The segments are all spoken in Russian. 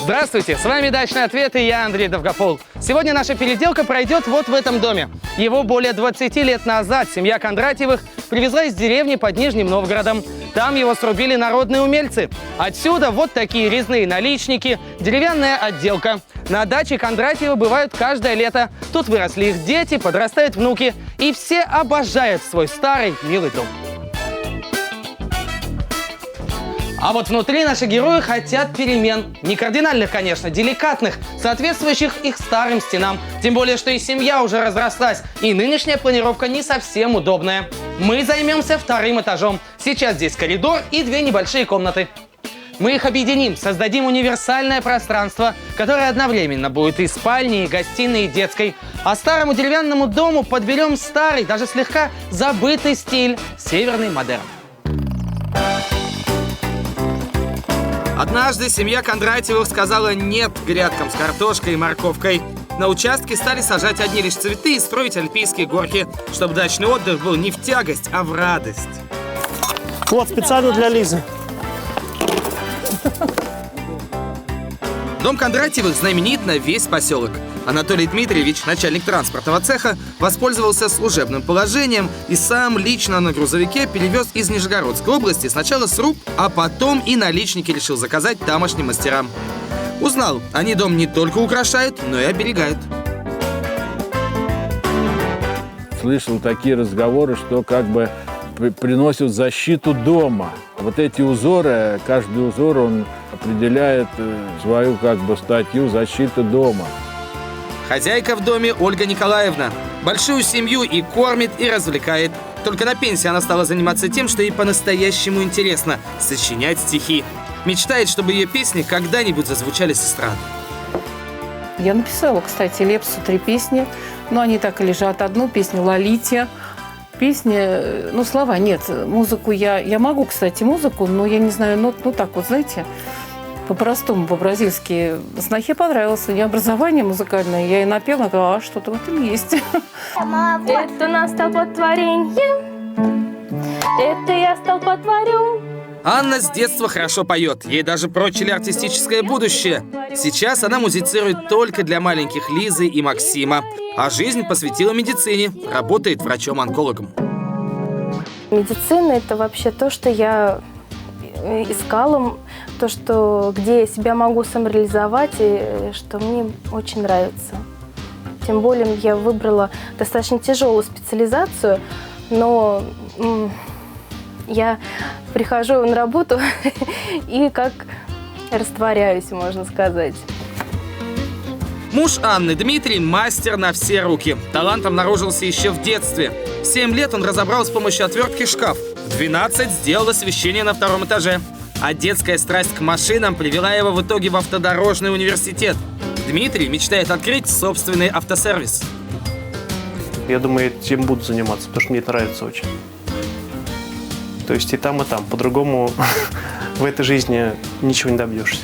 Здравствуйте, с вами «Дачный ответ» и я, Андрей Довгопол. Сегодня наша переделка пройдет вот в этом доме. Его более 20 лет назад семья Кондратьевых привезла из деревни под Нижним Новгородом. Там его срубили народные умельцы. Отсюда вот такие резные наличники, деревянная отделка. На даче Кондратьевы бывают каждое лето. Тут выросли их дети, подрастают внуки. И все обожают свой старый милый дом. А вот внутри наши герои хотят перемен. Не кардинальных, конечно, деликатных, соответствующих их старым стенам. Тем более, что и семья уже разрослась, и нынешняя планировка не совсем удобная. Мы займемся вторым этажом. Сейчас здесь коридор и две небольшие комнаты. Мы их объединим, создадим универсальное пространство, которое одновременно будет и спальней, и гостиной, и детской. А старому деревянному дому подберем старый, даже слегка забытый стиль – северный модерн. Однажды семья Кондратьевых сказала «нет» грядкам с картошкой и морковкой. На участке стали сажать одни лишь цветы и строить альпийские горки, чтобы дачный отдых был не в тягость, а в радость. Вот, специально для Лизы. Дом Кондратьевых знаменит на весь поселок. Анатолий Дмитриевич, начальник транспортного цеха, воспользовался служебным положением и сам лично на грузовике перевез из Нижегородской области сначала сруб, а потом и наличники решил заказать тамошним мастерам. Узнал, они дом не только украшают, но и оберегают. Слышал такие разговоры, что как бы приносят защиту дома. Вот эти узоры, каждый узор, он определяет свою как бы статью защиты дома. Хозяйка в доме Ольга Николаевна. Большую семью и кормит, и развлекает. Только на пенсии она стала заниматься тем, что ей по-настоящему интересно – сочинять стихи. Мечтает, чтобы ее песни когда-нибудь зазвучали с эстрады. Я написала, кстати, Лепсу 3 песни, но они так и лежат. Одну песню «Лолите». Песни, ну, слова нет. Музыку я могу, кстати, музыку, но я не знаю нот, ну, так вот, знаете, по-простому, по-бразильски. Снохе понравилось, у нее образование музыкальное. Я ей напела, она говорила, а что-то в этом есть. Это настал творение, это я столпотворю. Анна с детства хорошо поет. Ей даже прочили артистическое будущее. Сейчас она музицирует только для маленьких Лизы и Максима. А жизнь посвятила медицине. Работает врачом-онкологом. Медицина – это вообще то, что я искала, то, что, где я себя могу самореализовать, и что мне очень нравится. Тем более я выбрала достаточно тяжелую специализацию, но я прихожу на работу и как растворяюсь, можно сказать. Муж Анны, Дмитрий, мастер на все руки. Талант обнаружился еще в детстве. В 7 лет он разобрал с помощью отвертки шкаф. В 12 сделал освещение на 2-м этаже. А детская страсть к машинам привела его в итоге в автодорожный университет. Дмитрий мечтает открыть собственный автосервис. Я думаю, я этим буду заниматься, потому что мне это нравится очень. То есть и там. По-другому в этой жизни ничего не добьешься.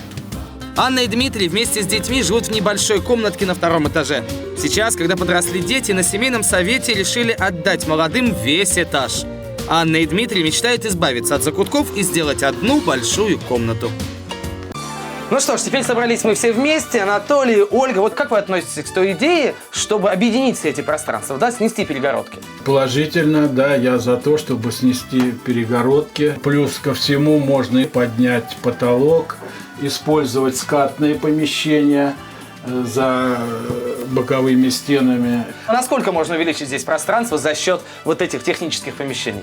Анна и Дмитрий вместе с детьми живут в небольшой комнатке на 2-м этаже. Сейчас, когда подросли дети, на семейном совете решили отдать молодым весь этаж. Анна и Дмитрий мечтают избавиться от закутков и сделать одну большую комнату. Ну что ж, теперь собрались мы все вместе. Анатолий, Ольга, вот как вы относитесь к той идее, чтобы объединить все эти пространства, да, снести перегородки? Положительно, да, я за то, чтобы снести перегородки. Плюс ко всему можно и поднять потолок, использовать скатные помещения за боковыми стенами. А насколько можно увеличить здесь пространство за счет вот этих технических помещений?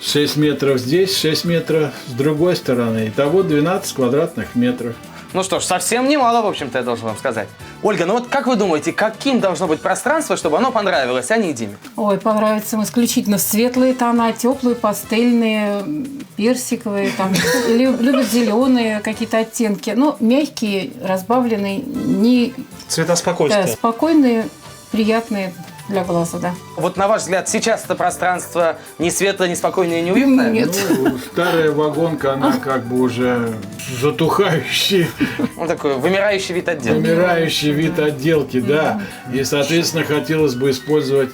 6 метров здесь, 6 метров с другой стороны. Итого 12 квадратных метров. Ну что ж, совсем немало, в общем-то, я должен вам сказать. Ольга, ну вот как вы думаете, каким должно быть пространство, чтобы оно понравилось, а не Диме? Ой, понравится им исключительно светлые тона, теплые, пастельные, персиковые, там, любят зеленые какие-то оттенки. Ну, мягкие, разбавленные, не Цвета спокойствия. да, спокойные, приятные для глаза, да. Вот на ваш взгляд, сейчас это пространство не светлое, не спокойное, не уютное? Нет. Ну, старая вагонка, она как бы уже затухающий, Ну, такой вымирающий вид отдела. умирающий вид отделки, да. И, соответственно, хотелось бы использовать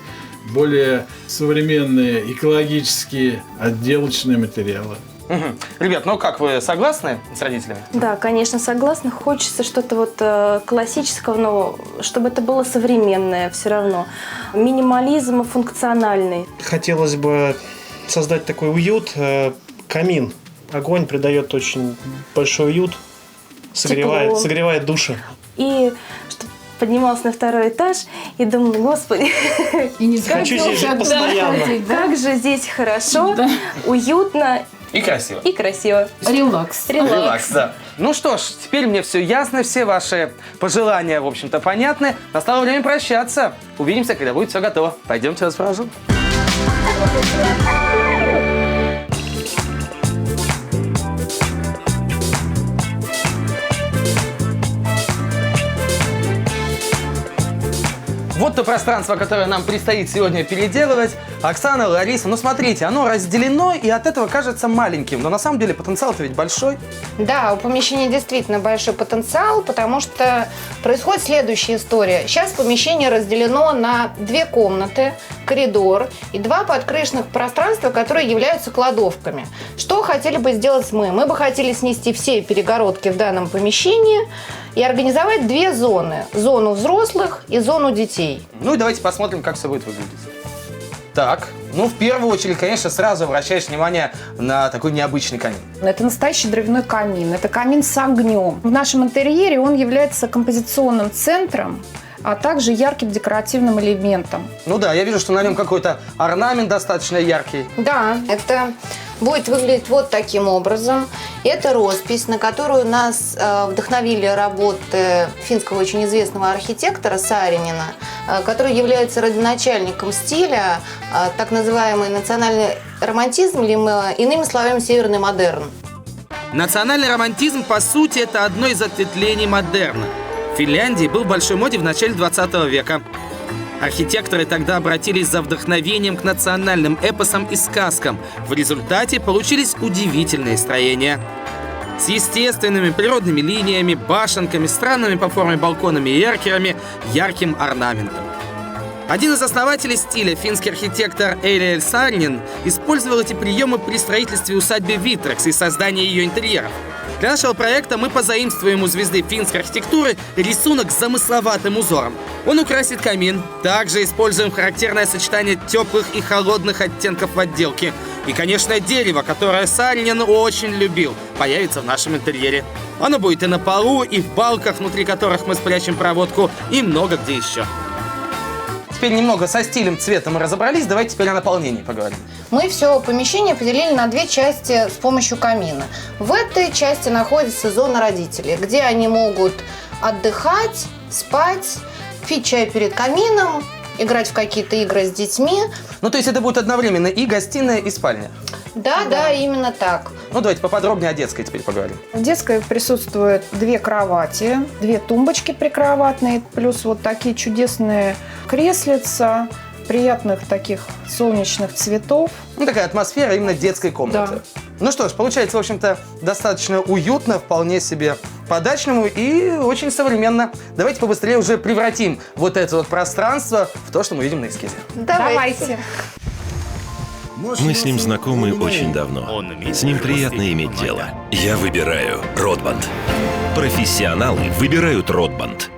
более современные экологические отделочные материалы. Мгм. Ребят, ну как, вы согласны с родителями? Да, конечно, согласна. Хочется что-то вот классического, но чтобы это было современное все равно. Минимализм функциональный. Хотелось бы создать такой уют. Камин. Огонь придает очень большой уют. Тепло. Согревает души. И чтобы поднималась на второй этаж и думала, господи, И не Хочу здесь жить захотелось постоянно. отходить, да? как же здесь хорошо, Да. уютно И красиво. и красиво. Релакс. Релакс, да. Ну что ж, теперь мне все ясно, все ваши пожелания, в общем-то, понятны. Настало время прощаться. Увидимся, когда будет все готово. Пойдемте, вас провожу. Вот то пространство, которое нам предстоит сегодня переделывать. Оксана, Лариса, ну смотрите, оно разделено и от этого кажется маленьким. Но на самом деле потенциал-то ведь большой. Да, у помещения действительно большой потенциал, потому что происходит следующая история. Сейчас помещение разделено на 2 комнаты, коридор и 2 подкрышных пространства, которые являются кладовками. Что хотели бы сделать мы? Мы бы хотели снести все перегородки в данном помещении и организовать 2 зоны. Зону взрослых и зону детей. Ну и давайте посмотрим, как все будет выглядеть. Так, ну в первую очередь, конечно, сразу обращаешь внимание на такой необычный камин. Это настоящий дровяной камин. Это камин с огнем. В нашем интерьере он является композиционным центром, а также ярким декоративным элементом. Ну да, я вижу, что на нем какой-то орнамент достаточно яркий. Да, это будет выглядеть вот таким образом. Это роспись, на которую нас вдохновили работы финского очень известного архитектора Сааринена, который является родоначальником стиля, так называемый национальный романтизм, или иными словами, северный модерн. Национальный романтизм, по сути, это одно из ответвлений модерна. В Финляндии был в большой моде в начале 20 века. Архитекторы тогда обратились за вдохновением к национальным эпосам и сказкам. В результате получились удивительные строения. С естественными природными линиями, башенками, странными по форме балконами и эркерами, ярким орнаментом. Один из основателей стиля, финский архитектор Эйлиэль Сааринен, использовал эти приемы при строительстве усадьбы Витрекс и создании ее интерьеров. Для нашего проекта мы позаимствуем у звезды финской архитектуры рисунок с замысловатым узором. Он украсит камин. Также используем характерное сочетание теплых и холодных оттенков в отделке. И, конечно, дерево, которое Сааринен очень любил, появится в нашем интерьере. Оно будет и на полу, и в балках, внутри которых мы спрячем проводку, и много где еще. Теперь немного со стилем, цветом мы разобрались. Давайте теперь о наполнении поговорим. Мы все помещение поделили на 2 части с помощью камина. В этой части находится зона родителей, где они могут отдыхать, спать, пить чай перед камином, играть в какие-то игры с детьми. Ну, то есть это будет одновременно и гостиная, и спальня. Да, именно так. Ну, давайте поподробнее о детской теперь поговорим. В детской присутствует 2 кровати, 2 тумбочки прикроватные, плюс вот такие чудесные креслица, приятных таких солнечных цветов. Ну, такая атмосфера именно детской комнаты. Да. Ну что ж, получается, в общем-то, достаточно уютно, вполне себе по-дачному и очень современно. Давайте побыстрее уже превратим вот это вот пространство в то, что мы видим на эскизе. Давайте. Мы с ним знакомы очень давно. С ним приятно иметь дело. Я выбираю Ротбанд. Профессионалы выбирают Ротбанд.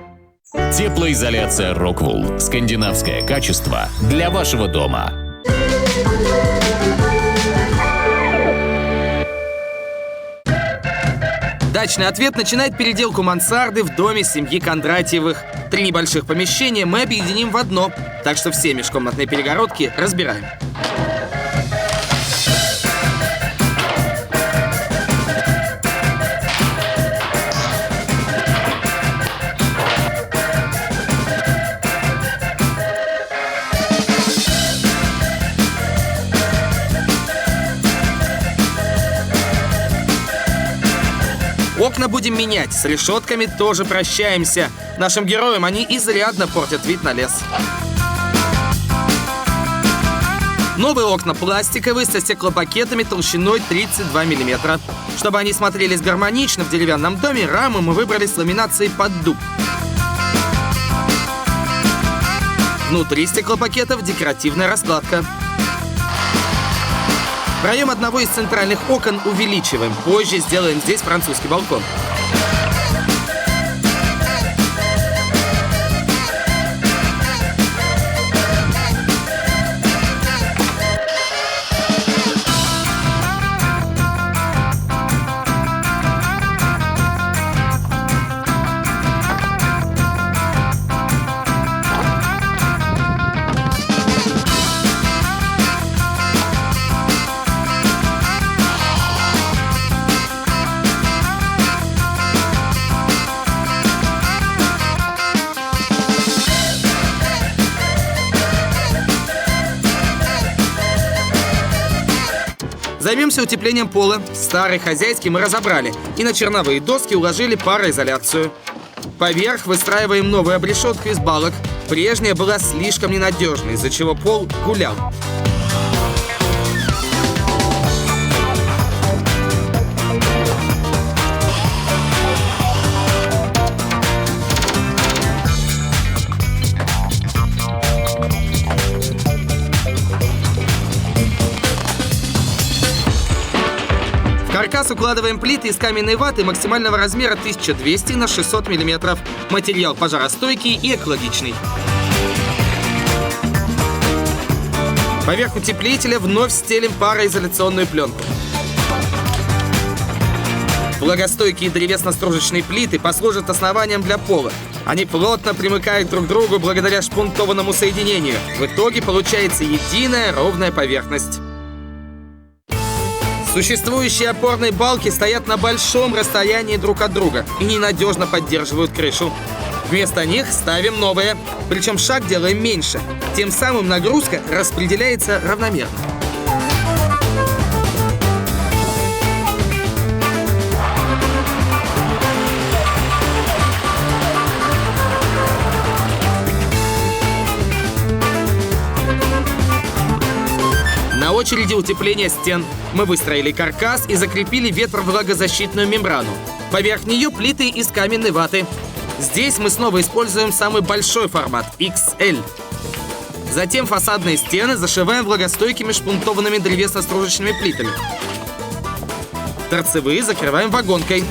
Теплоизоляция Rockwool. Скандинавское качество для вашего дома. Дачный ответ начинает переделку мансарды в доме семьи Кондратьевых. 3 небольших помещения мы объединим в одно, так что все межкомнатные перегородки разбираем. Окна будем менять, с решетками тоже прощаемся. Нашим героям они изрядно портят вид на лес. Новые окна пластиковые со стеклопакетами толщиной 32 мм. Чтобы они смотрелись гармонично в деревянном доме, рамы мы выбрали с ламинацией под дуб. Внутри стеклопакетов декоративная раскладка. Проем одного из центральных окон увеличиваем. Позже сделаем здесь французский балкон. Займемся утеплением пола. Старый хозяйский мы разобрали и на черновые доски уложили пароизоляцию. Поверх выстраиваем новую обрешетку из балок. Прежняя была слишком ненадежной, из-за чего пол гулял. В каркас укладываем плиты из каменной ваты максимального размера 1200 на 600 мм. Материал пожаростойкий и экологичный. Поверх утеплителя вновь стелим пароизоляционную пленку. Влагостойкие древесно-стружечные плиты послужат основанием для пола. Они плотно примыкают друг к другу благодаря шпунтованному соединению. В итоге получается единая ровная поверхность. Существующие опорные балки стоят на большом расстоянии друг от друга и ненадежно поддерживают крышу. Вместо них ставим новые, причем шаг делаем меньше. Тем самым нагрузка распределяется равномерно. На очереди утепление стен. Мы выстроили каркас и закрепили ветровлагозащитную мембрану. Поверх нее плиты из каменной ваты. Здесь мы снова используем самый большой формат – XL. Затем фасадные стены зашиваем влагостойкими шпунтованными древесно-стружечными плитами. Торцевые закрываем вагонкой.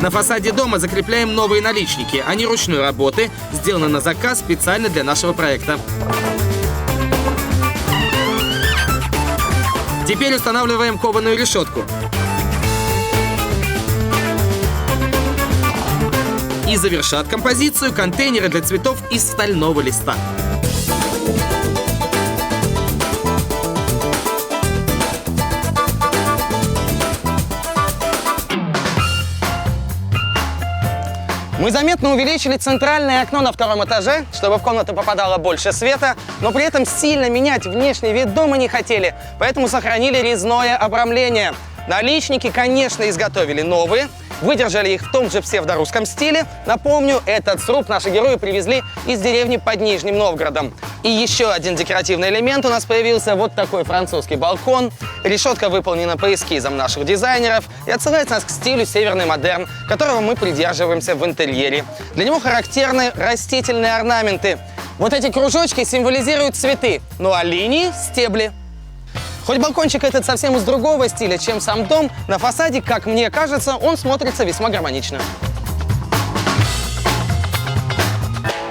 На фасаде дома закрепляем новые наличники. Они ручной работы, сделаны на заказ специально для нашего проекта. Теперь устанавливаем кованую решетку. И завершат композицию контейнеры для цветов из стального листа. Мы заметно увеличили центральное окно на втором этаже, чтобы в комнату попадало больше света, но при этом сильно менять внешний вид дома не хотели, поэтому сохранили резное обрамление. Наличники, конечно, изготовили новые, выдержали их в том же псевдорусском стиле. Напомню, этот сруб наши герои привезли из деревни под Нижним Новгородом. И еще один декоративный элемент у нас появился, вот такой французский балкон. Решетка выполнена по эскизам наших дизайнеров и отсылает нас к стилю северный модерн, которого мы придерживаемся в интерьере. Для него характерны растительные орнаменты. Вот эти кружочки символизируют цветы, ну а линии – стебли. Хоть балкончик этот совсем из другого стиля, чем сам дом, на фасаде, как мне кажется, он смотрится весьма гармонично.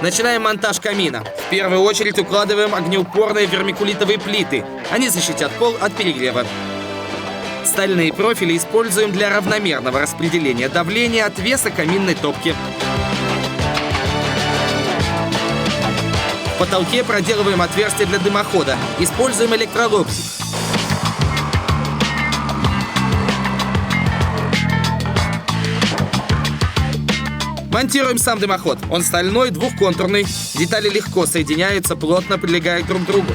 Начинаем монтаж камина. В первую очередь укладываем огнеупорные вермикулитовые плиты. Они защитят пол от перегрева. Стальные профили используем для равномерного распределения давления от веса каминной топки. В потолке проделываем отверстие для дымохода. Используем электролобзик. Монтируем сам дымоход. Он стальной, двухконтурный. Детали легко соединяются, плотно прилегают друг к другу.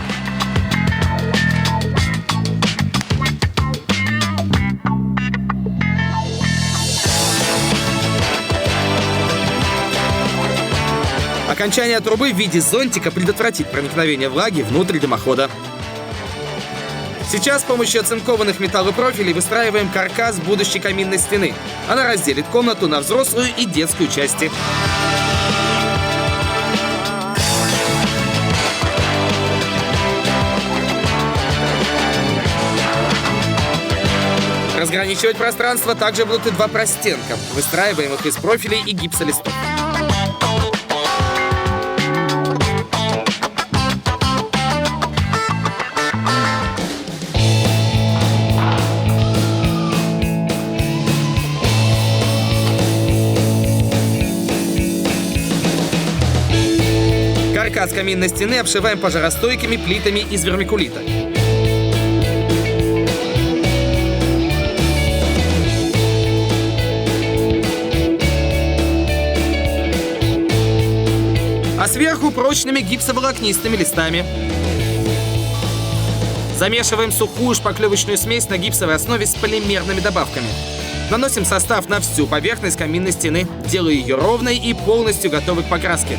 Окончание трубы в виде зонтика предотвратит проникновение влаги внутрь дымохода. Сейчас с помощью оцинкованных металлопрофилей выстраиваем каркас будущей каминной стены. Она разделит комнату на взрослую и детскую части. Разграничивать пространство также будут и два простенка, выстраиваемых из профилей и гипсолистов. Каркас каминной стены обшиваем пожаростойкими плитами из вермикулита. А сверху прочными гипсоволокнистыми листами. Замешиваем сухую шпаклевочную смесь на гипсовой основе с полимерными добавками. Наносим состав на всю поверхность каминной стены, делая ее ровной и полностью готовой к покраске.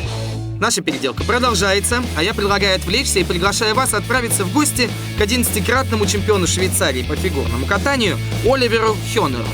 Наша переделка продолжается, а я предлагаю отвлечься и приглашаю вас отправиться в гости к 11-кратному чемпиону Швейцарии по фигурному катанию Оливеру Хёнеру.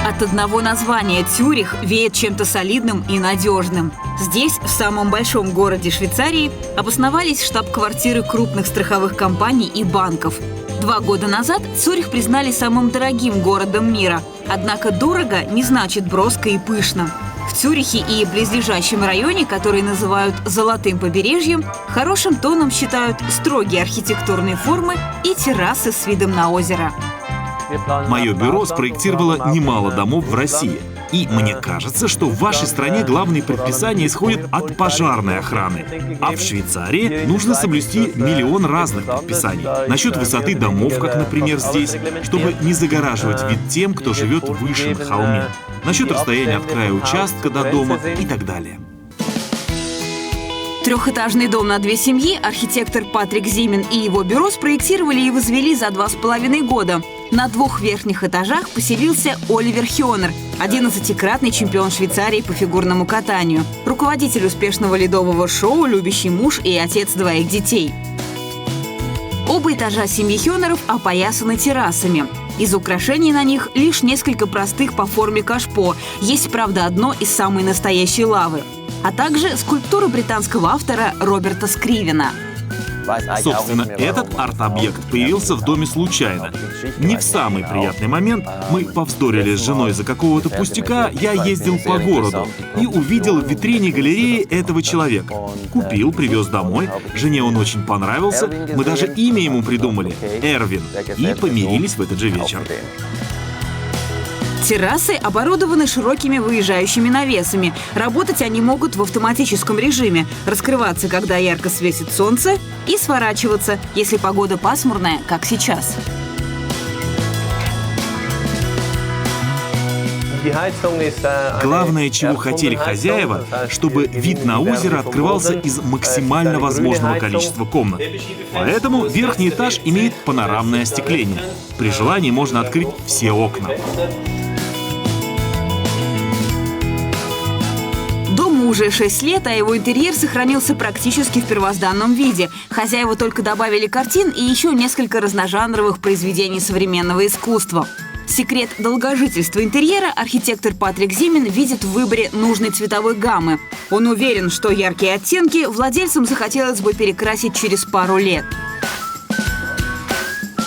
От одного названия Цюрих веет чем-то солидным и надежным. Здесь, в самом большом городе Швейцарии, обосновались штаб-квартиры крупных страховых компаний и банков. 2 года назад Цюрих признали самым дорогим городом мира. Однако дорого не значит броско и пышно. В Цюрихе и близлежащем районе, который называют «золотым побережьем», хорошим тоном считают строгие архитектурные формы и террасы с видом на озеро. Мое бюро спроектировало немало домов в России. И мне кажется, что в вашей стране главные предписания исходят от пожарной охраны. А в Швейцарии нужно соблюсти миллион разных предписаний. Насчет высоты домов, как, например, здесь, чтобы не загораживать вид тем, кто живет выше на холме. Насчет расстояния от края участка до дома и так далее. Трехэтажный дом на 2 семьи архитектор Патрик Зимин и его бюро спроектировали и возвели за 2,5 года. На 2 верхних этажах поселился Оливер Хёнер, 11-кратный чемпион Швейцарии по фигурному катанию, руководитель успешного ледового шоу, любящий муж и отец 2 детей. Оба этажа семьи Хёнеров опоясаны террасами. Из украшений на них лишь несколько простых по форме кашпо. Есть, правда, одно из самой настоящей лавы. А также скульптура британского автора Роберта Скривена. Собственно, этот арт-объект появился в доме случайно. Не в самый приятный момент. Мы повздорили с женой за какого-то пустяка, я ездил по городу и увидел в витрине галереи этого человека. Купил, привез домой. Жене он очень понравился. Мы даже имя ему придумали — Эрвин. И помирились в этот же вечер. Террасы оборудованы широкими выезжающими навесами. Работать они могут в автоматическом режиме, раскрываться, когда ярко светит солнце, и сворачиваться, если погода пасмурная, как сейчас. Главное, чего хотели хозяева, чтобы вид на озеро открывался из максимально возможного количества комнат. Поэтому верхний этаж имеет панорамное остекление. При желании можно открыть все окна. Дому уже 6 лет, а его интерьер сохранился практически в первозданном виде. Хозяева только добавили картин и еще несколько разножанровых произведений современного искусства. Секрет долгожительства интерьера архитектор Патрик Зимин видит в выборе нужной цветовой гаммы. Он уверен, что яркие оттенки владельцам захотелось бы перекрасить через пару лет.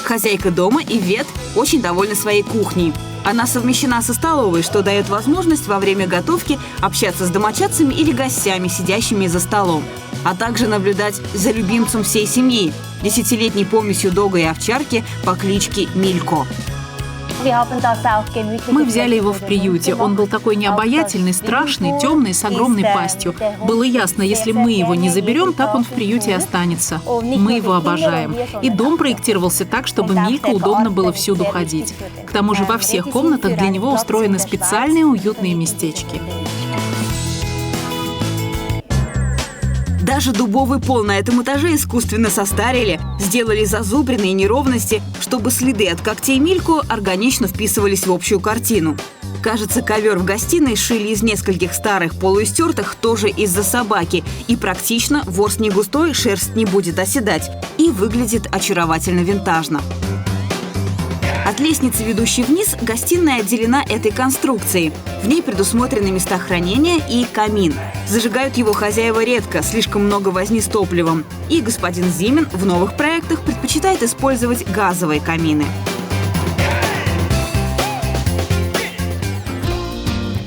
Хозяйка дома, Ивет, очень довольна своей кухней. Она совмещена со столовой, что дает возможность во время готовки общаться с домочадцами или гостями, сидящими за столом, а также наблюдать за любимцем всей семьи – 10-летней помесью дога и овчарки по кличке Милько. Мы взяли его в приюте. Он был такой необаятельный, страшный, темный, с огромной пастью. Было ясно, если мы его не заберем, так он в приюте и останется. Мы его обожаем. И дом проектировался так, чтобы Милька удобно было всюду ходить. К тому же во всех комнатах для него устроены специальные уютные местечки. Даже дубовый пол на этом этаже искусственно состарили, сделали зазубрины и неровности, чтобы следы от когтей Мильку органично вписывались в общую картину. Кажется, ковер в гостиной шили из нескольких старых полуистертых тоже из-за собаки. И практично, ворс не густой, шерсть не будет оседать. И выглядит очаровательно винтажно. От лестницы, ведущей вниз, гостиная отделена этой конструкцией. В ней предусмотрены места хранения и камин. Зажигают его хозяева редко, слишком много возни с топливом. И господин Зимин в новых проектах предпочитает использовать газовые камины.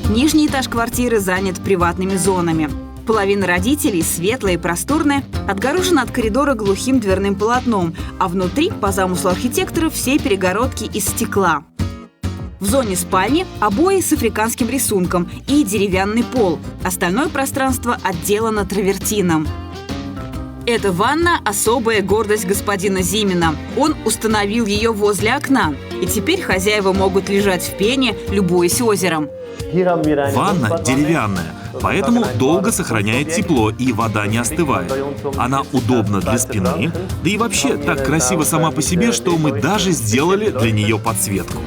Нижний этаж квартиры занят приватными зонами. Половина родителей, светлая и просторная, отгорожена от коридора глухим дверным полотном, а внутри, по замыслу архитектора, все перегородки из стекла. В зоне спальни обои с африканским рисунком и деревянный пол. Остальное пространство отделано травертином. Эта ванна – особая гордость господина Зимина. Он установил ее возле окна. И теперь хозяева могут лежать в пене, любуясь озером. Ванна деревянная, поэтому долго сохраняет тепло и вода не остывает. Она удобна для спины, да и вообще так красиво сама по себе, что мы даже сделали для нее подсветку.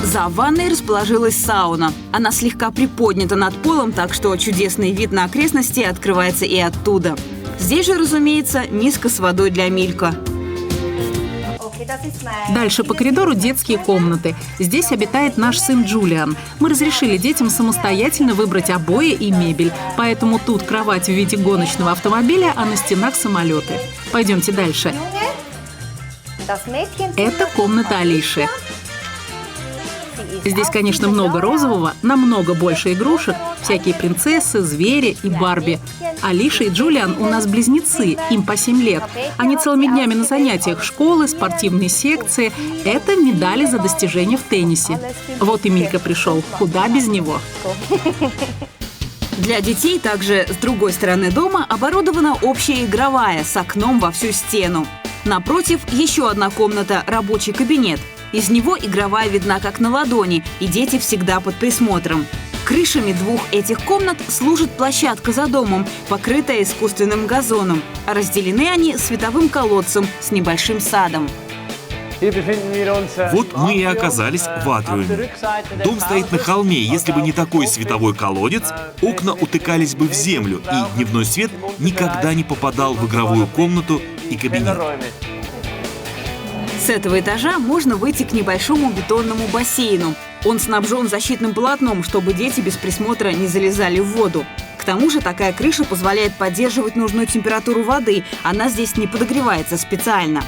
За ванной расположилась сауна. Она слегка приподнята над полом, так что чудесный вид на окрестности открывается и оттуда. Здесь же, разумеется, миска с водой для Милька. Дальше по коридору детские комнаты. Здесь обитает наш сын Джулиан. Мы разрешили детям самостоятельно выбрать обои и мебель. Поэтому тут кровать в виде гоночного автомобиля, а на стенах самолеты. Пойдемте дальше. Это комната Алиши. Здесь, конечно, много розового, намного больше игрушек, всякие принцессы, звери и Барби. Алиша и Джулиан у нас близнецы, им по 7 лет. Они целыми днями на занятиях школы, спортивные секции. Это медали за достижения в теннисе. Вот и Милька пришел. Куда без него? Для детей также с другой стороны дома оборудована общая игровая с окном во всю стену. Напротив еще одна комната – рабочий кабинет. Из него игровая видна как на ладони, и дети всегда под присмотром. Крышами двух этих комнат служит площадка за домом, покрытая искусственным газоном, а разделены они световым колодцем с небольшим садом. Вот мы и оказались в атриуме. Дом стоит на холме, если бы не такой световой колодец, окна утыкались бы в землю, и дневной свет никогда не попадал в игровую комнату и кабинет. С этого этажа можно выйти к небольшому бетонному бассейну. Он снабжен защитным полотном, чтобы дети без присмотра не залезали в воду. К тому же такая крыша позволяет поддерживать нужную температуру воды. Она здесь не подогревается специально.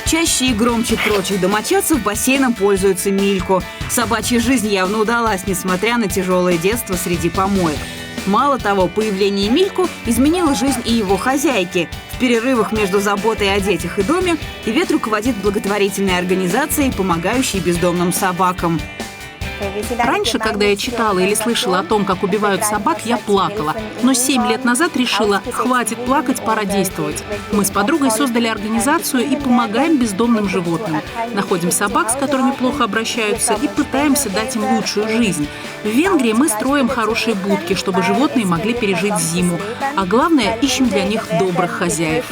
Чаще и громче прочих домочадцев бассейном пользуется Милько. Собачья жизнь явно удалась, несмотря на тяжелое детство среди помоек. Мало того, появление Милько изменило жизнь и его хозяйки. В перерывах между заботой о детях и доме Ивет руководит благотворительной организацией, помогающей бездомным собакам. Раньше, когда я читала или слышала о том, как убивают собак, я плакала. Но 7 лет назад решила, хватит плакать, пора действовать. Мы с подругой создали организацию и помогаем бездомным животным. Находим собак, с которыми плохо обращаются, и пытаемся дать им лучшую жизнь. В Венгрии мы строим хорошие будки, чтобы животные могли пережить зиму. А главное, ищем для них добрых хозяев.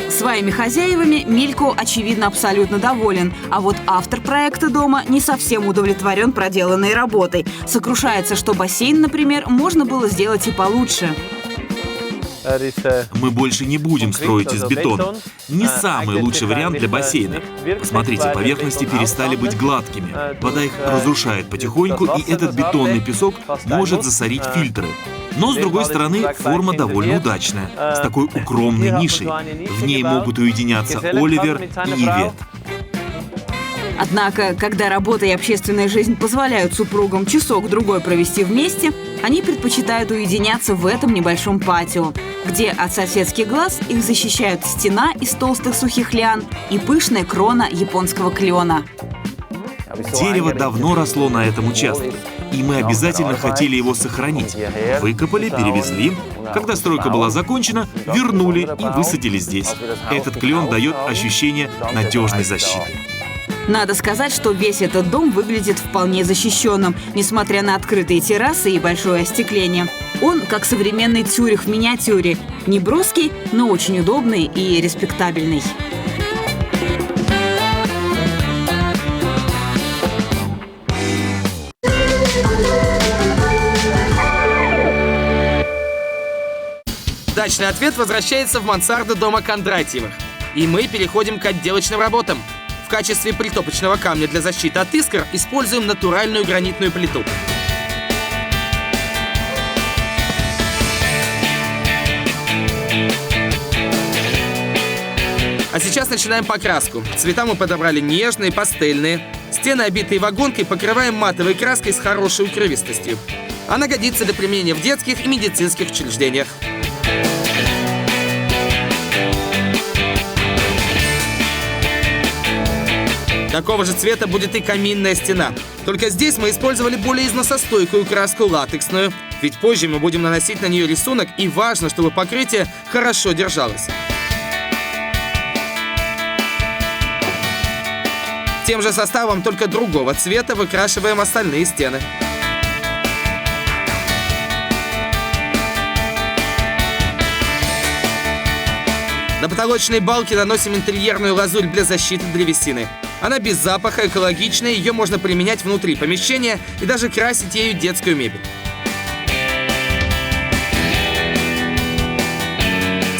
Своими хозяевами Милько, очевидно, абсолютно доволен. А вот автор проекта дома не совсем удовлетворен проделанной работой. Сокрушается, что бассейн, например, можно было сделать и получше. Мы больше не будем строить из бетона. Не самый лучший вариант для бассейна. Посмотрите, поверхности перестали быть гладкими. Вода их разрушает потихоньку, и этот бетонный песок может засорить фильтры. Но, с другой стороны, форма довольно удачная, с такой укромной нишей. В ней могут уединяться Оливер и Ивет. Однако, когда работа и общественная жизнь позволяют супругам часок-другой провести вместе, они предпочитают уединяться в этом небольшом патио, где от соседских глаз их защищают стена из толстых сухих лиан и пышная крона японского клена. Дерево давно росло на этом участке, и мы обязательно хотели его сохранить. Выкопали, перевезли. Когда стройка была закончена, вернули и высадили здесь. Этот клен дает ощущение надежной защиты. Надо сказать, что весь этот дом выглядит вполне защищенным, несмотря на открытые террасы и большое остекление. Он как современный Цюрих в миниатюре. Не броский, но очень удобный и респектабельный. Дачный ответ возвращается в мансарду дома Кондратьевых. И мы переходим к отделочным работам. В качестве притопочного камня для защиты от искр используем натуральную гранитную плиту. А сейчас начинаем покраску. Цвета мы подобрали нежные, пастельные. Стены, обитые вагонкой, покрываем матовой краской с хорошей укрывистостью. Она годится для применения в детских и медицинских учреждениях. Такого же цвета будет и каминная стена. Только здесь мы использовали более износостойкую краску латексную, ведь позже мы будем наносить на нее рисунок, и важно, чтобы покрытие хорошо держалось. Тем же составом, только другого цвета, выкрашиваем остальные стены. На потолочные балки наносим интерьерную лазурь для защиты древесины. Она без запаха, экологичная, ее можно применять внутри помещения и даже красить ею детскую мебель.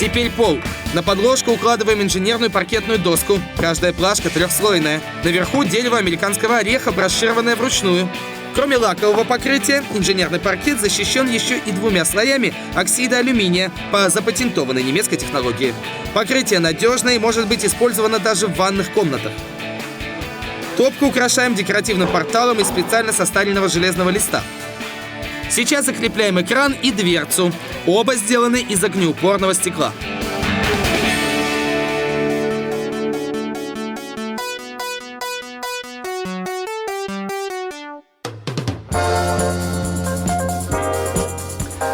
Теперь пол. На подложку укладываем инженерную паркетную доску. Каждая плашка трехслойная. Наверху дерево американского ореха, брошированное вручную. Кроме лакового покрытия, инженерный паркет защищен еще и 2 слоями оксида алюминия по запатентованной немецкой технологии. Покрытие надежное и может быть использовано даже в ванных комнатах. Топку украшаем декоративным порталом из специально состаренного железного листа. Сейчас закрепляем экран и дверцу. Оба сделаны из огнеупорного стекла.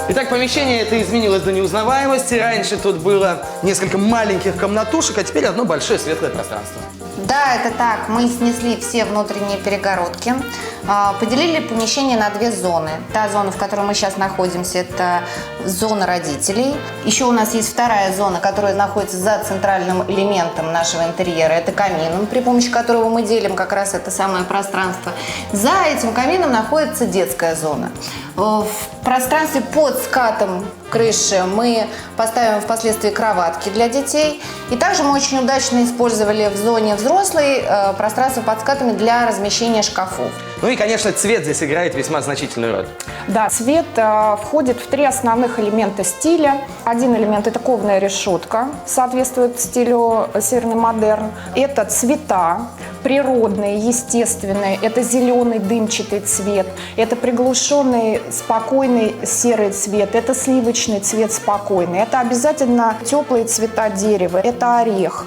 Итак, помещение это изменилось до неузнаваемости. Раньше тут было несколько маленьких комнатушек, а теперь одно большое светлое пространство. Да, это так. Мы снесли все внутренние перегородки, поделили помещение на 2 зоны. Та зона, в которой мы сейчас находимся, это зона родителей. Еще у нас есть вторая зона, которая находится за центральным элементом нашего интерьера. Это камин, при помощи которого мы делим как раз это самое пространство. За этим камином находится детская зона. В пространстве под скатом крыши мы поставим впоследствии кроватки для детей. И также мы очень удачно использовали в зоне взрослой пространство под скатами для размещения шкафов. Ну и, конечно, цвет здесь играет весьма значительную роль. Да, цвет входит в 3 основных элемента стиля. Один элемент – это кованая решетка, соответствует стилю северный модерн. Это цвета, природные, естественные. Это зеленый дымчатый цвет, это приглушенный спокойный серый цвет, это сливочный цвет спокойный. Это обязательно теплые цвета дерева, это орех.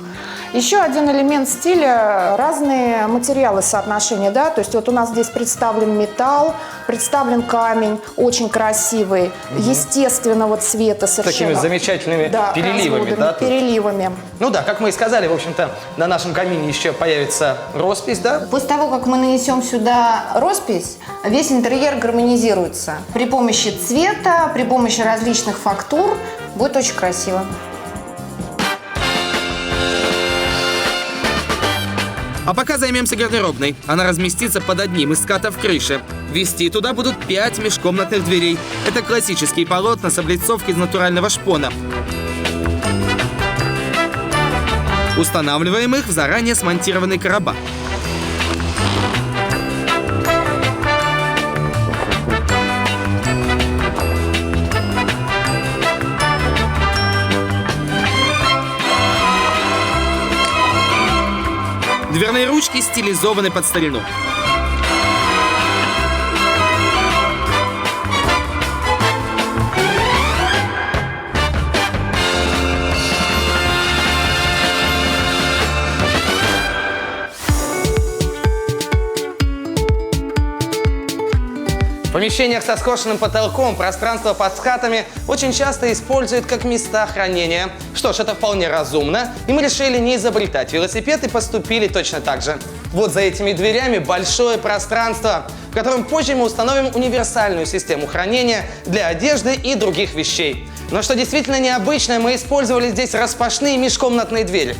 Еще один элемент стиля – разные материалы соотношения. Да? То есть вот у нас здесь представлен металл, представлен камень, очень красивый, естественного цвета совершенно. Такими замечательными переливами. Да, переливами. Ну да, как мы и сказали, в общем-то, на нашем камине еще появится роспись, да? После того, как мы нанесем сюда роспись, весь интерьер гармонизируется. При помощи цвета, при помощи различных фактур будет очень красиво. А пока займемся гардеробной. Она разместится под одним из скатов крыши. Ввести туда будут 5 межкомнатных дверей. Это классические полотна с облицовкой из натурального шпона. Устанавливаем их в заранее смонтированный короба. Дверные ручки стилизованы под старину. В помещениях со скошенным потолком пространство под скатами очень часто используют как места хранения. Что ж, это вполне разумно, и мы решили не изобретать велосипед и поступили точно так же. Вот за этими дверями большое пространство, в котором позже мы установим универсальную систему хранения для одежды и других вещей. Но что действительно необычное, мы использовали здесь распашные межкомнатные двери.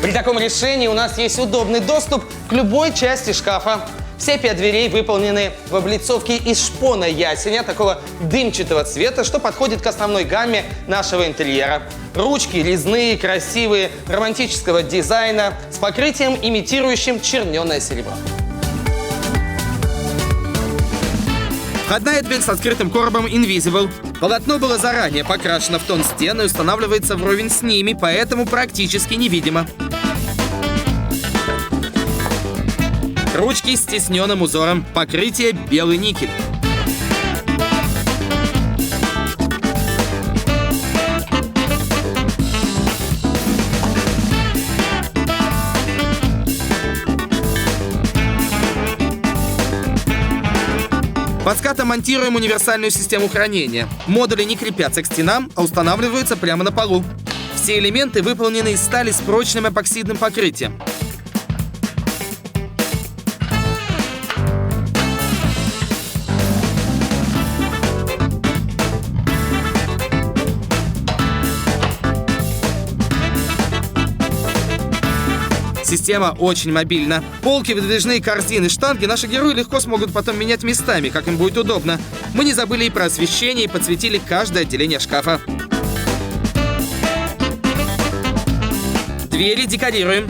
При таком решении у нас есть удобный доступ к любой части шкафа. Все 5 дверей выполнены в облицовке из шпона ясеня, такого дымчатого цвета, что подходит к основной гамме нашего интерьера. Ручки резные, красивые, романтического дизайна, с покрытием, имитирующим черненое серебро. Входная дверь со скрытым коробом Invisible. Полотно было заранее покрашено в тон стены и устанавливается вровень с ними, поэтому практически невидимо. Ручки с тисненным узором. Покрытие белый никель. Под скатом монтируем универсальную систему хранения. Модули не крепятся к стенам, а устанавливаются прямо на полу. Все элементы выполнены из стали с прочным эпоксидным покрытием. Система очень мобильна. Полки, выдвижные корзины, штанги наши герои легко смогут потом менять местами, как им будет удобно. Мы не забыли и про освещение, и подсветили каждое отделение шкафа. Двери декорируем.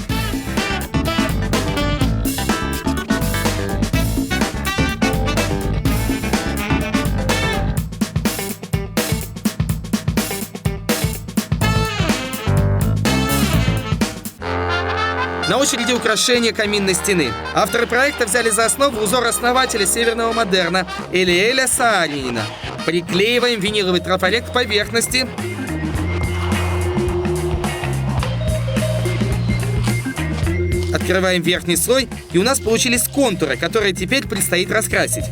На очереди украшения каминной стены. Авторы проекта взяли за основу узор основателя северного модерна Элиэля Саанинина. Приклеиваем виниловый трафарет к поверхности. Открываем верхний слой, и у нас получились контуры, которые теперь предстоит раскрасить.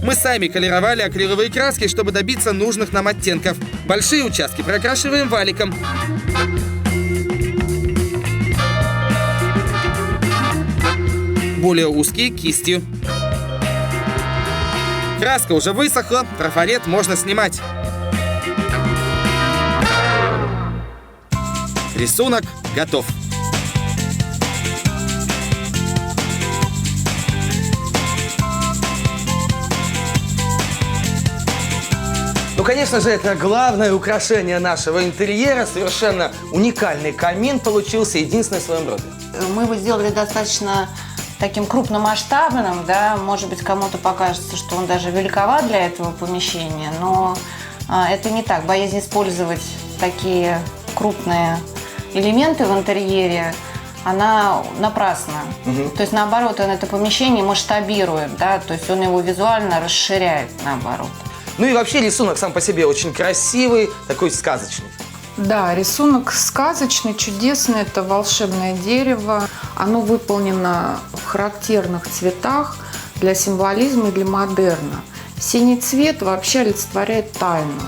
Мы сами колеровали акриловые краски, чтобы добиться нужных нам оттенков. Большие участки прокрашиваем валиком. Более узкие кистью. Краска уже высохла, трафарет можно снимать. Рисунок готов. Ну, конечно же, это главное украшение нашего интерьера. Совершенно уникальный камин получился, единственный в своем роде. Мы его сделали достаточно таким крупномасштабным, да, может быть, кому-то покажется, что он даже великоват для этого помещения, но это не так. Боязнь использовать такие крупные элементы в интерьере, она напрасна. То есть, наоборот, он это помещение масштабирует, да, то есть он его визуально расширяет, наоборот. Ну и вообще рисунок сам по себе очень красивый, такой сказочный. Да, рисунок сказочный, чудесный. Это волшебное дерево. Оно выполнено в характерных цветах для символизма и для модерна. Синий цвет вообще олицетворяет тайну.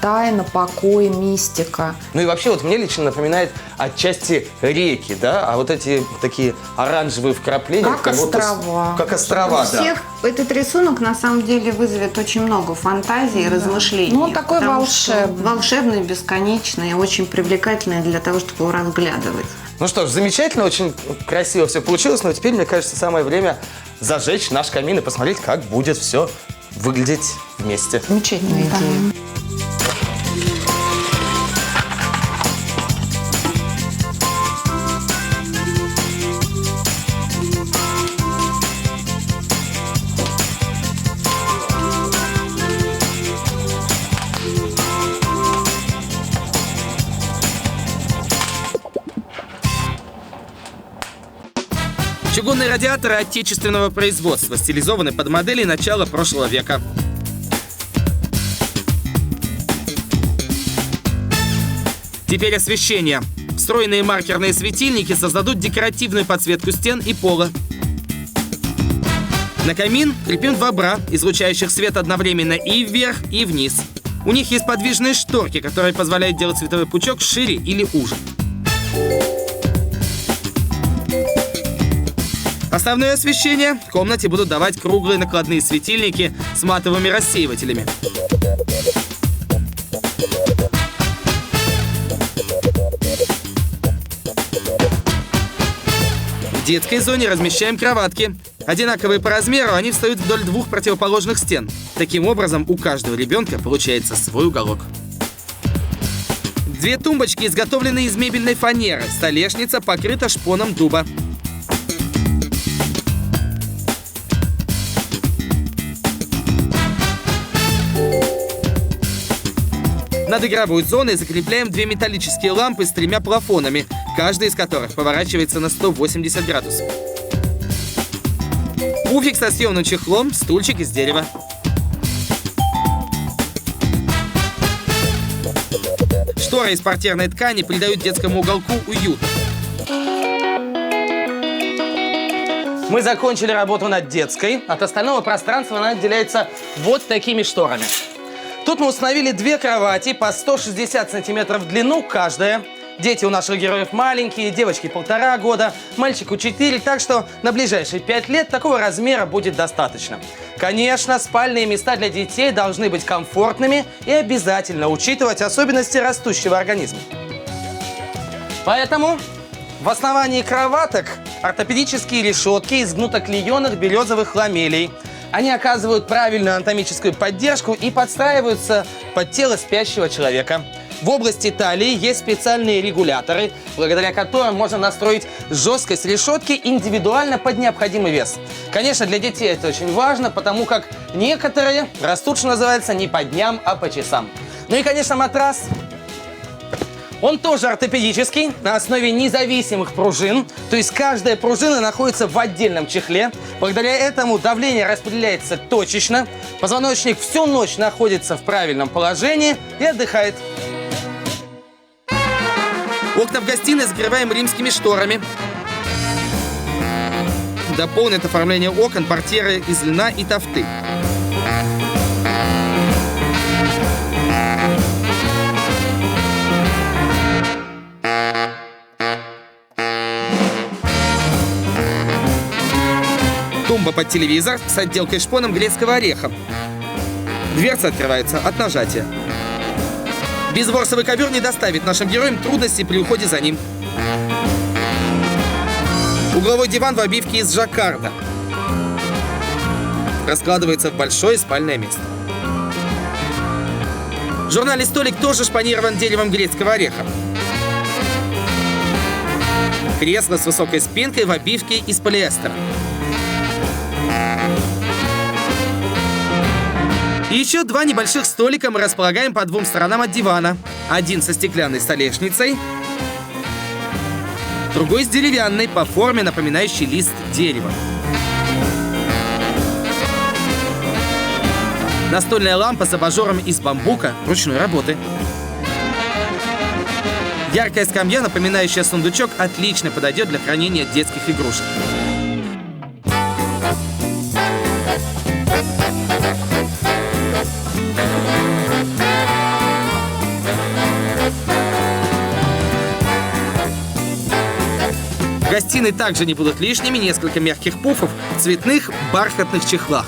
Тайна, покой, мистика. Ну и вообще вот мне лично напоминает отчасти реки, да? А вот эти такие оранжевые вкрапления. Как острова. Как острова, да. У всех этот рисунок на самом деле вызовет очень много фантазий и размышлений. Ну, такой волшебный. Волшебный, бесконечный, очень привлекательный для того, чтобы его разглядывать. Ну что ж, замечательно, очень красиво все получилось, но теперь, мне кажется, самое время зажечь наш камин и посмотреть, как будет все выглядеть вместе. Замечательная идея. Чугунные радиаторы отечественного производства, стилизованы под модели начала прошлого века. Теперь освещение. Встроенные маркерные светильники создадут декоративную подсветку стен и пола. На камин крепим два бра, излучающих свет одновременно и вверх, и вниз. У них есть подвижные шторки, которые позволяют делать световой пучок шире или уже. Основное освещение в комнате будут давать круглые накладные светильники с матовыми рассеивателями. В детской зоне размещаем кроватки. Одинаковые по размеру, они встают вдоль двух противоположных стен. Таким образом, у каждого ребенка получается свой уголок. Две тумбочки изготовлены из мебельной фанеры. Столешница покрыта шпоном дуба. Над игровой зоной закрепляем две металлические лампы с 3 плафонами, каждый из которых поворачивается на 180 градусов. Пуфик со съемным чехлом, стульчик из дерева. Шторы из портьерной ткани придают детскому уголку уют. Мы закончили работу над детской. От остального пространства она отделяется вот такими шторами. Тут мы установили 2 кровати по 160 сантиметров в длину каждая. Дети у наших героев маленькие, девочки 1,5 года, мальчику 4, так что на ближайшие 5 лет такого размера будет достаточно. Конечно, спальные места для детей должны быть комфортными и обязательно учитывать особенности растущего организма. Поэтому в основании кроваток ортопедические решетки из гнутоклеенных березовых ламелей. Они оказывают правильную анатомическую поддержку и подстраиваются под тело спящего человека. В области талии есть специальные регуляторы, благодаря которым можно настроить жесткость решетки индивидуально под необходимый вес. Конечно, для детей это очень важно, потому как некоторые растут, что называется, не по дням, а по часам. Ну и, конечно, матрас. Он тоже ортопедический, на основе независимых пружин. То есть каждая пружина находится в отдельном чехле. Благодаря этому давление распределяется точечно. Позвоночник всю ночь находится в правильном положении и отдыхает. Окна в гостиной закрываем римскими шторами. Дополнит оформление окон портьеры из льна и тафты. Тумба под телевизор с отделкой шпоном грецкого ореха. Дверца открывается от нажатия. Безворсовый ковер не доставит нашим героям трудностей при уходе за ним. Угловой диван в обивке из жаккарда. Раскладывается в большое спальное место. Журнальный столик тоже шпанирован деревом грецкого ореха. Кресло с высокой спинкой в обивке из полиэстера. И еще 2 небольших столика мы располагаем по 2 сторонам от дивана. Один со стеклянной столешницей, другой с деревянной, по форме напоминающий лист дерева. Настольная лампа с абажуром из бамбука ручной работы. Яркая скамья, напоминающая сундучок, отлично подойдет для хранения детских игрушек. В гостиной также не будут лишними несколько мягких пуфов в цветных бархатных чехлах.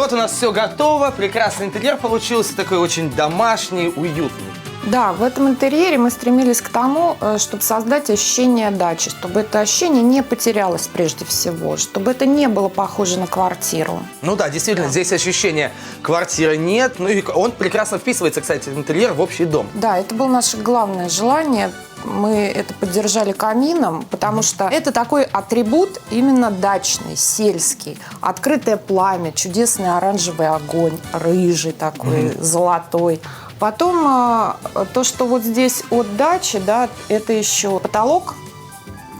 вот у нас все готово, прекрасный интерьер получился, такой очень домашний, уютный. Да, в этом интерьере мы стремились к тому, чтобы создать ощущение дачи, чтобы это ощущение не потерялось прежде всего, чтобы это не было похоже на квартиру. Ну да, действительно, здесь ощущения квартиры нет, ну и он прекрасно вписывается, кстати, в интерьер, в общий дом. Да, это было наше главное желание. Мы это поддержали камином, потому что это такой атрибут именно дачный, сельский. Открытое пламя, чудесный оранжевый огонь, рыжий такой, золотой. Потом то, что вот здесь от дачи, да, это еще потолок,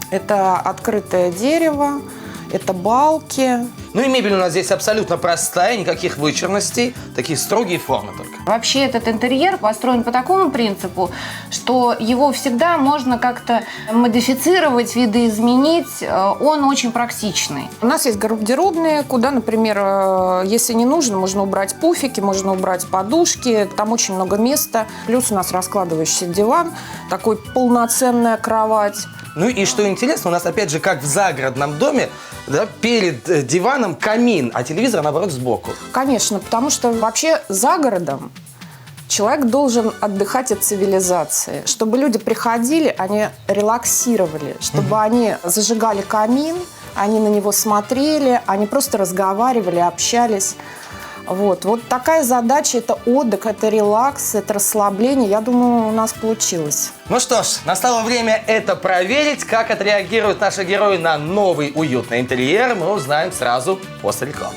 это открытое дерево, это балки. Ну и мебель у нас здесь абсолютно простая, никаких вычурностей, такие строгие формы только. Вообще этот интерьер построен по такому принципу, что его всегда можно как-то модифицировать, видоизменить. Он очень практичный. У нас есть гардеробные, куда, например, если не нужно, можно убрать пуфики, можно убрать подушки. Там очень много места. Плюс у нас раскладывающийся диван, такой полноценная кровать. Ну и что интересно, у нас опять же, как в загородном доме, да, перед диваном камин, а телевизор, наоборот, сбоку. Конечно, потому что вообще за городом человек должен отдыхать от цивилизации. Чтобы люди приходили, они релаксировали, чтобы они зажигали камин, они на него смотрели, они просто разговаривали, общались. Вот такая задача, это отдых, это релакс, это расслабление. Я думаю, у нас получилось. Ну что ж, настало время это проверить. Как отреагируют наши герои на новый уютный интерьер, мы узнаем сразу после рекламы.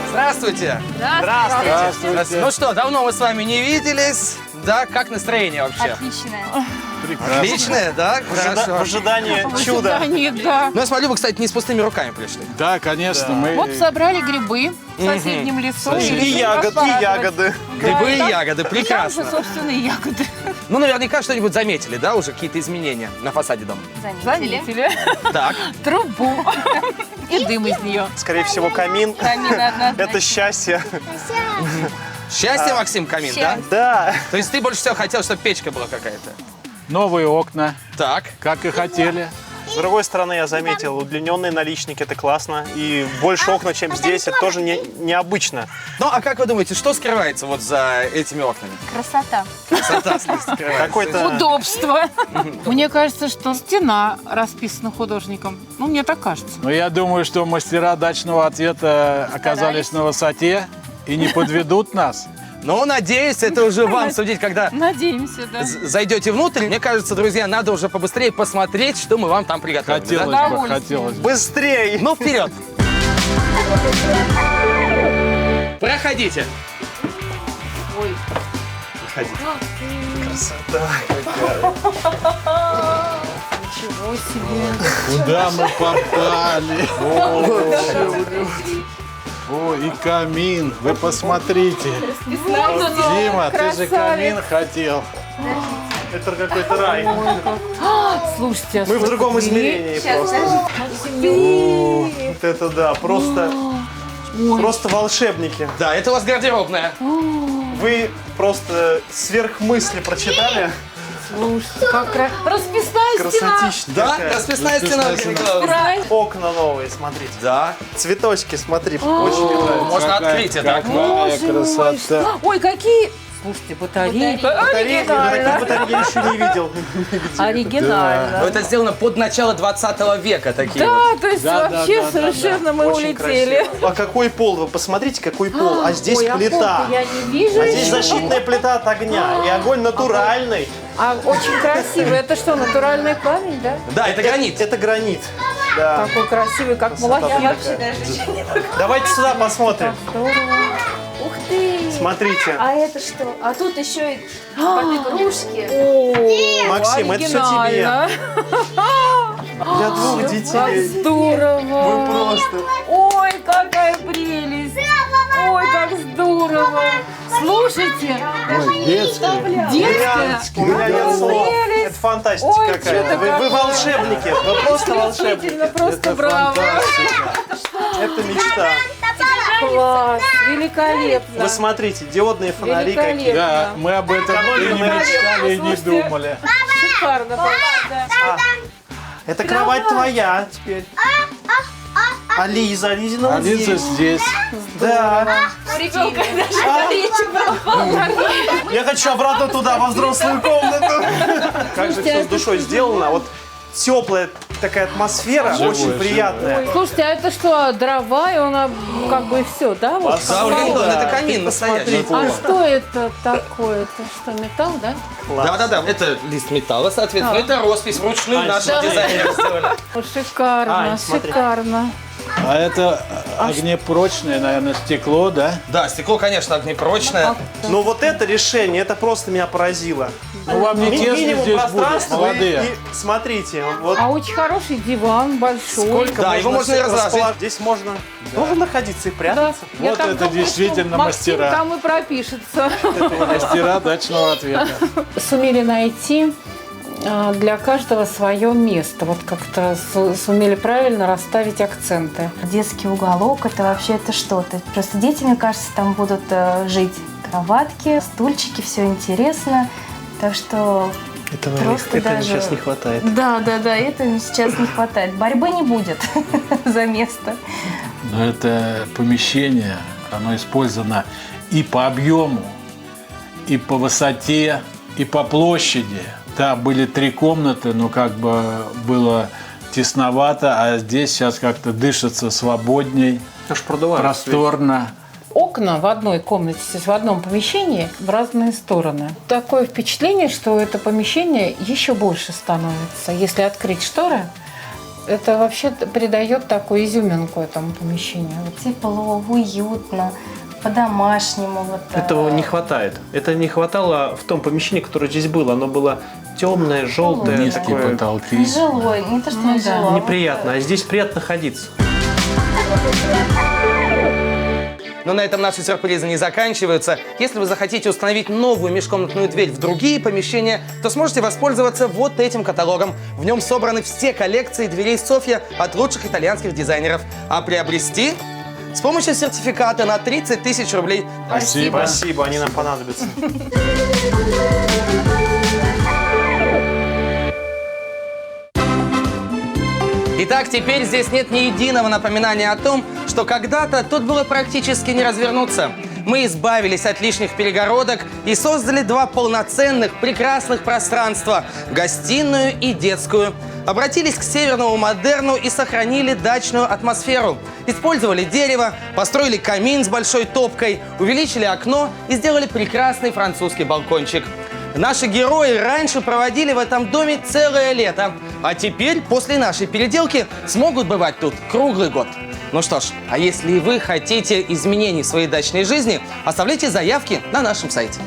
Здравствуйте! Здравствуйте! Ну что, давно мы с вами не виделись. Да, как настроение вообще? Отличное. Отличное, да? Хорошо. В ожидании чуда. Да. Ну, я смотрю, вы, кстати, не с пустыми руками пришли. Да, конечно, мы... Вот собрали грибы в соседнем лесу. И ягоды. Грибы и ягоды, Там прекрасно. же собственные ягоды. Ну, наверняка что-нибудь заметили, да, уже какие-то изменения на фасаде дома? Заметили. Так. Трубу. И дым из нее. Скорее всего, камин. Камин однозначно. Это счастье. Счастье, Максим, камин, да? Да. То есть ты больше всего хотел, чтобы печка была какая-то? Новые окна, Так. как и хотели. С другой стороны, я заметил, удлиненные наличники, это классно. И больше окна, чем здесь, это тоже необычно. Ну, а как вы думаете, что скрывается вот за этими окнами? Красота. Красота скрывается. Какой-то... Удобство. Мне кажется, что стена расписана художником. Ну, мне так кажется. Но я думаю, что мастера дачного ответа оказались на высоте и не подведут нас. Ну, надеюсь, это уже вам судить, когда Надеемся, да. зайдете внутрь. Мне кажется, друзья, надо уже побыстрее посмотреть, что мы вам там приготовили. да? Хотелось бы. Быстрей! Ну, вперед! Проходите. Ой. Проходите. Красота. Ничего себе. Куда мы попали? О, и камин, вы посмотрите. Дима, ты же камин хотел. Это какой-то рай. Слушайте, Мы в другом измерении просто. Вот это да, просто волшебники. Да, это у вас гардеробная. Вы просто сверх мысли прочитали. Слушайте, как расписание Красотища. Да, какая. расписная стена. Окна новые, смотрите. Да. Цветочки, смотри, очень мне нравится. Можно открыть это окно. Какая красота. Ой, какие... Слушайте, батарейка. Батарейки, таких батарей я еще не видел. Оригинально. Но это сделано под начало 20 века. Такие Да, вот. то есть вообще совершенно мы Очень улетели. красиво. А какой пол? Вы посмотрите, какой пол. А здесь Ой, а плита. пол-то я не вижу. А здесь защитная плита от огня. И огонь натуральный. А очень красиво. Это что, натуральный камень, да? Да, это гранит. Это гранит. Да. Такой красивый, как малахит. Давайте сюда посмотрим. Ух ты! Смотрите. А это что? А тут еще и игрушки. Максим, это все тебе. Для двух Как детей. здорово! Вы просто. Ой, какая прелесть! Ой, как здорово! Слушайте, Детская. детская. У меня нет слов. Это фантастика Ой, какая-то. чудо Вы какое. волшебники. Вы просто волшебники. Действительно, просто браво! Это мечта. Класс! Великолепно! Вы смотрите, диодные фонари какие. Великолепно! Да, мы об этом и не мечтали, и не Слушайте, думали. Шикарно, правда. Это кровать твоя теперь. А Лиза? Лизина вот Лиза здесь. здесь. Да. У ребенка даже речи пропала. Я хочу обратно туда, во взрослую комнату. Как же все с душой сделано. Вот теплая такая атмосфера, очень приятная. Слушайте, а это что, дрова, и он как бы все, да? Вот? Да, Ульяна, это камин настоящий. А что это такое? Это что, металл, да? Да. Это лист металла, соответственно. Это роспись вручную наших дизайнеров сделали. Шикарно, Ань, смотри. шикарно. А это огнепрочное, наверное, стекло, да? Да, стекло, конечно, огнепрочное. Но вот это решение, это просто меня поразило. Ну, вам не тесно Минимум здесь будет, пространства. молодые. И смотрите, вот А очень хороший диван, большой. сколько Да, его можно и разложить. Здесь можно тоже находиться и прятаться. Я Вот так это думаю, действительно что Максим мастера. там и пропишется. Мастера дачного ответа. Сумели найти для каждого свое место. Вот как-то сумели правильно расставить акценты. Детский уголок – это вообще это что-то. Просто дети, мне кажется, там будут жить. Кроватки, стульчики, все интересно. Так что Этого просто даже... сейчас не хватает. Да, этого сейчас не хватает. Борьбы не будет за место. Но это помещение, оно использовано и по объему, и по высоте, и по площади. Да, были 3 комнаты, но как бы было тесновато, а здесь сейчас как-то дышится свободней, просторно. Окна в одной комнате, то есть в одном помещении в разные стороны. Такое впечатление, что это помещение еще больше становится. Если открыть шторы, это вообще придает такую изюминку этому помещению. Тепло, уютно, по-домашнему. Вот, Этого не хватает. Это не хватало в том помещении, которое здесь было. Оно было темное, желтое, Низкие такое потолки. Нежилое, не то, что нежилое. неприятно. А здесь приятно находиться. Но на этом наши сюрпризы не заканчиваются. Если вы захотите установить новую межкомнатную дверь в другие помещения, то сможете воспользоваться вот этим каталогом. В нем собраны все коллекции дверей Софья от лучших итальянских дизайнеров. А приобрести с помощью сертификата на 30 тысяч рублей. Спасибо, они нам понадобятся. Итак, теперь здесь нет ни единого напоминания о том, что когда-то тут было практически не развернуться. Мы избавились от лишних перегородок и создали 2 полноценных, прекрасных пространства – гостиную и детскую. Обратились к северному модерну и сохранили дачную атмосферу. Использовали дерево, построили камин с большой топкой, увеличили окно и сделали прекрасный французский балкончик. Наши герои раньше проводили в этом доме целое лето, а теперь, после нашей переделки, смогут бывать тут круглый год. Ну что ж, а если и вы хотите изменений в своей дачной жизни, оставляйте заявки на нашем сайте.